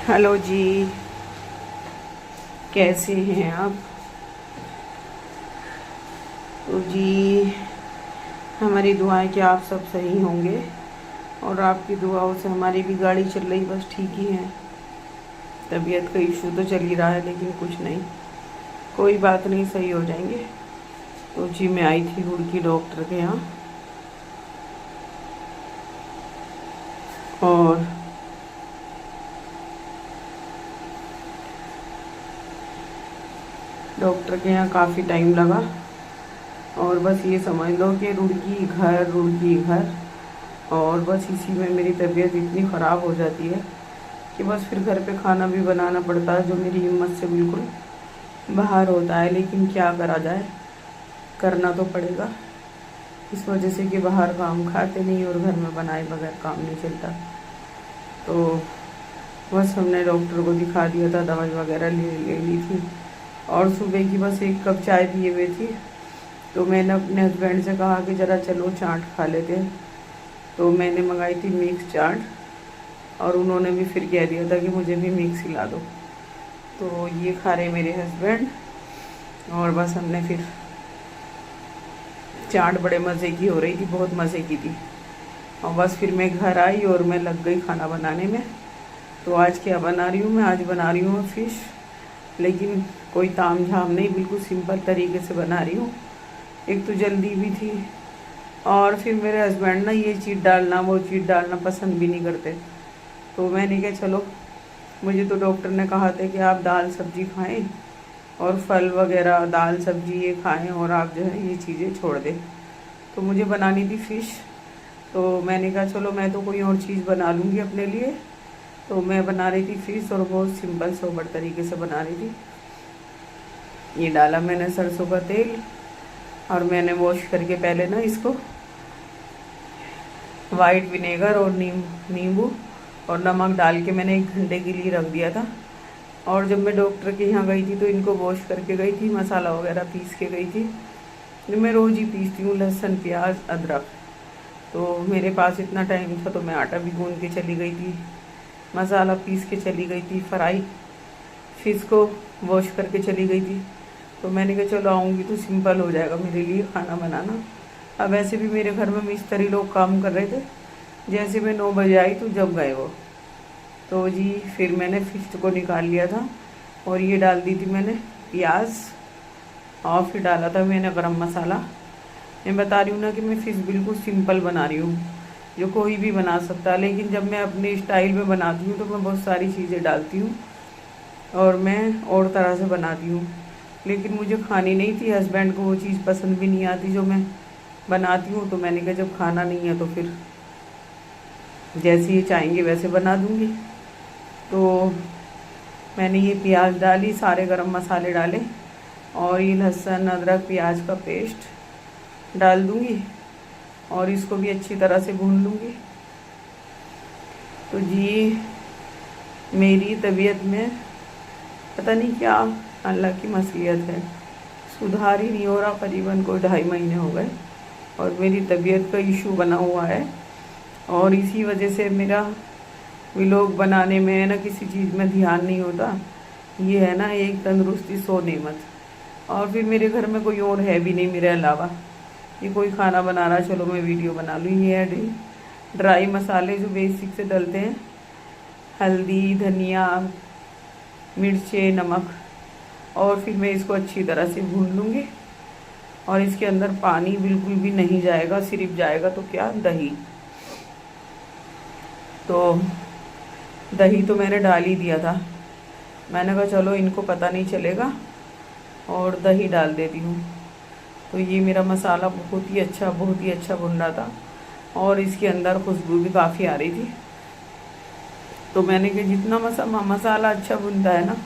Hello जी। कैसे हैं आप? तो जी, हमारी दुआएं कि आप सब सही होंगे और आपकी दुआओं से हमारी भी गाड़ी चल रही, बस ठीक ही है। तबीयत का इशू तो चल ही रहा है, लेकिन कुछ नहीं, कोई बात नहीं, सही हो जाएंगे। तो जी, मैं आई थी रुड़की डॉक्टर के यहाँ और डॉक्टर के यहाँ काफ़ी टाइम लगा। और बस ये समझ लो कि रुड़की घर, और बस इसी में मेरी तबीयत इतनी ख़राब हो जाती है कि बस फिर घर पे खाना भी बनाना पड़ता है, जो मेरी हिम्मत से बिल्कुल बाहर होता है। लेकिन क्या करा जाए, करना तो पड़ेगा, इस वजह से कि बाहर काम खाते नहीं और घर में बनाए बगैर काम नहीं चलता। तो बस हमने डॉक्टर को दिखा दिया था, दवाई वगैरह ले ली थी, और सुबह की बस एक कप चाय पिए हुए थी। तो मैंने अपने हस्बैंड से कहा कि ज़रा चलो चाट खा लेते हैं। तो मैंने मंगाई थी मिक्स चाट, और उन्होंने भी फिर कह दिया था कि मुझे भी मिक्स खिला दो। तो ये खा रहे मेरे हस्बैंड, और बस हमने फिर चाट बड़े मज़े की हो रही थी, बहुत मज़े की थी। और बस फिर मैं घर आई और मैं लग गई खाना बनाने में। तो आज क्या बना रही हूँ मैं? आज बना रही हूँ फ़िश, लेकिन कोई ताम झाम नहीं, बिल्कुल सिंपल तरीके से बना रही हूँ। एक तो जल्दी भी थी, और फिर मेरे हस्बैंड ना ये चीज़ डालना वो चीज़ डालना पसंद भी नहीं करते। तो मैंने कहा चलो, मुझे तो डॉक्टर ने कहा था कि आप दाल सब्ज़ी खाएं और फल वगैरह, दाल सब्ज़ी ये खाएं, और आप जो है ये चीज़ें छोड़ दें। तो मुझे बनानी थी फ़िश। तो मैंने कहा चलो, मैं तो कोई और चीज़ बना लूँगी अपने लिए। तो मैं बना रही थी फ़िश, और बहुत सिंपल सोबर तरीके से बना रही थी। ये डाला मैंने सरसों का तेल, और मैंने वॉश करके पहले ना इसको वाइट विनेगर और नींबू और नमक डाल के मैंने 1 घंटे के लिए रख दिया था। और जब मैं डॉक्टर के यहाँ गई थी तो इनको वॉश करके गई थी, मसाला वगैरह पीस के गई थी, जो मैं रोज़ ही पीसती हूँ, लहसुन प्याज अदरक। तो मेरे पास इतना टाइम था तो मैं आटा भी गूँध के चली गई थी, मसाला पीस के चली गई थी, फ्राई फिश को वॉश करके चली गई थी। तो मैंने कहा चलो आऊँगी तो सिंपल हो जाएगा मेरे लिए खाना बनाना। अब वैसे भी मेरे घर में मिस्त्री लोग काम कर रहे थे। जैसे मैं 9 बजे आई तो जब गए वो, तो जी फिर मैंने फ़िश को निकाल लिया था, और ये डाल दी थी मैंने प्याज, और फिर डाला था मैंने गरम मसाला। मैं बता रही हूँ ना कि मैं फ़िश बिल्कुल सिंपल बना रही हूँ, जो कोई भी बना सकता है। लेकिन जब मैं अपने स्टाइल में बनाती हूँ तो मैं बहुत सारी चीज़ें डालती हूँ, और मैं और तरह से बनाती हूँ। लेकिन मुझे खानी नहीं थी, हस्बैंड को वो चीज़ पसंद भी नहीं आती जो मैं बनाती हूँ। तो मैंने कहा जब खाना नहीं है तो फिर जैसे ये चाहेंगे वैसे बना दूँगी। तो मैंने ये प्याज डाली, सारे गरम मसाले डाले, और ये लहसुन अदरक प्याज का पेस्ट डाल दूँगी, और इसको भी अच्छी तरह से भून लूँगी। तो जी, मेरी तबीयत में पता नहीं क्या अल्लाह की मसीहत है, सुधार ही नहीं हो रहा। करीबन कोई 2.5 महीने हो गए और मेरी तबीयत का इशू बना हुआ है, और इसी वजह से मेरा व्लॉग बनाने में है ना, किसी चीज़ में ध्यान नहीं होता। ये है ना, एक तंदुरुस्ती 100 नेमत। और फिर मेरे घर में कोई और है भी नहीं मेरे अलावा, ये कोई खाना बना रहा चलो मैं वीडियो बना लूँ। ये है ड्राई मसाले जो बेसिक से डलते हैं, हल्दी, धनिया, मिर्चे, नमक, और फिर मैं इसको अच्छी तरह से भून लूँगी। और इसके अंदर पानी बिल्कुल भी नहीं जाएगा, सिर्फ जाएगा तो क्या, दही। तो दही तो मैंने डाल ही दिया था, मैंने कहा चलो इनको पता नहीं चलेगा, और दही डाल देती हूँ। तो ये मेरा मसाला बहुत ही अच्छा भुन रहा था, और इसके अंदर खुशबू भी काफ़ी आ रही थी। तो मैंने कहा जितना मसाला अच्छा भुनता है ना,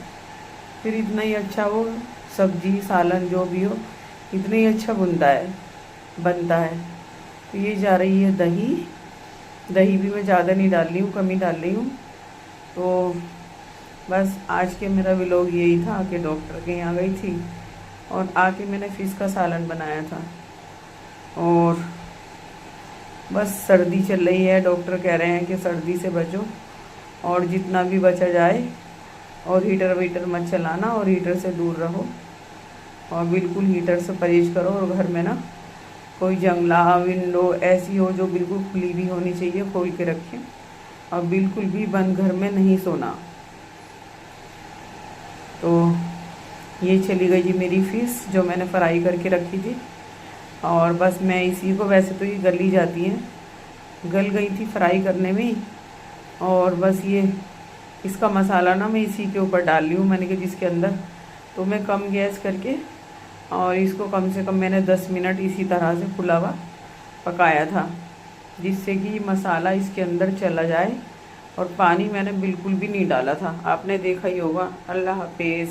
फिर इतना ही अच्छा वो सब्जी सालन जो भी हो, इतना ही अच्छा बनता है। तो ये जा रही है दही। दही भी मैं ज़्यादा नहीं डाल रही हूँ, कम ही डाल रही हूँ। तो बस आज के मेरा व्लॉग यही था कि डॉक्टर के यहाँ गई थी, और आके मैंने फ़िश का सालन बनाया था। और बस सर्दी चल रही है, डॉक्टर कह रहे हैं कि सर्दी से बचो, और जितना भी बचा जाए। और हीटर वीटर मत चलाना और हीटर से दूर रहो और बिल्कुल हीटर से परहेज करो। और घर में ना कोई जंगला विंडो ऐसी हो जो बिल्कुल खुली भी होनी चाहिए, खोल के रखें। और बिल्कुल भी बंद घर में नहीं सोना। तो ये चली गई जी मेरी फ़िश जो मैंने फ्राई करके रखी थी। और बस मैं इसी को, वैसे तो ये गल ही जाती हैं, गल गई थी फ्राई करने में ही। और बस ये इसका मसाला ना मैं इसी के ऊपर डाल रही हूँ, मैंने कि जिसके अंदर। तो मैं कम गैस करके और इसको कम से कम मैंने 10 मिनट इसी तरह से खुला हुआ पकाया था, जिससे कि मसाला इसके अंदर चला जाए। और पानी मैंने बिल्कुल भी नहीं डाला था, आपने देखा ही होगा। अल्लाह हाफिज़।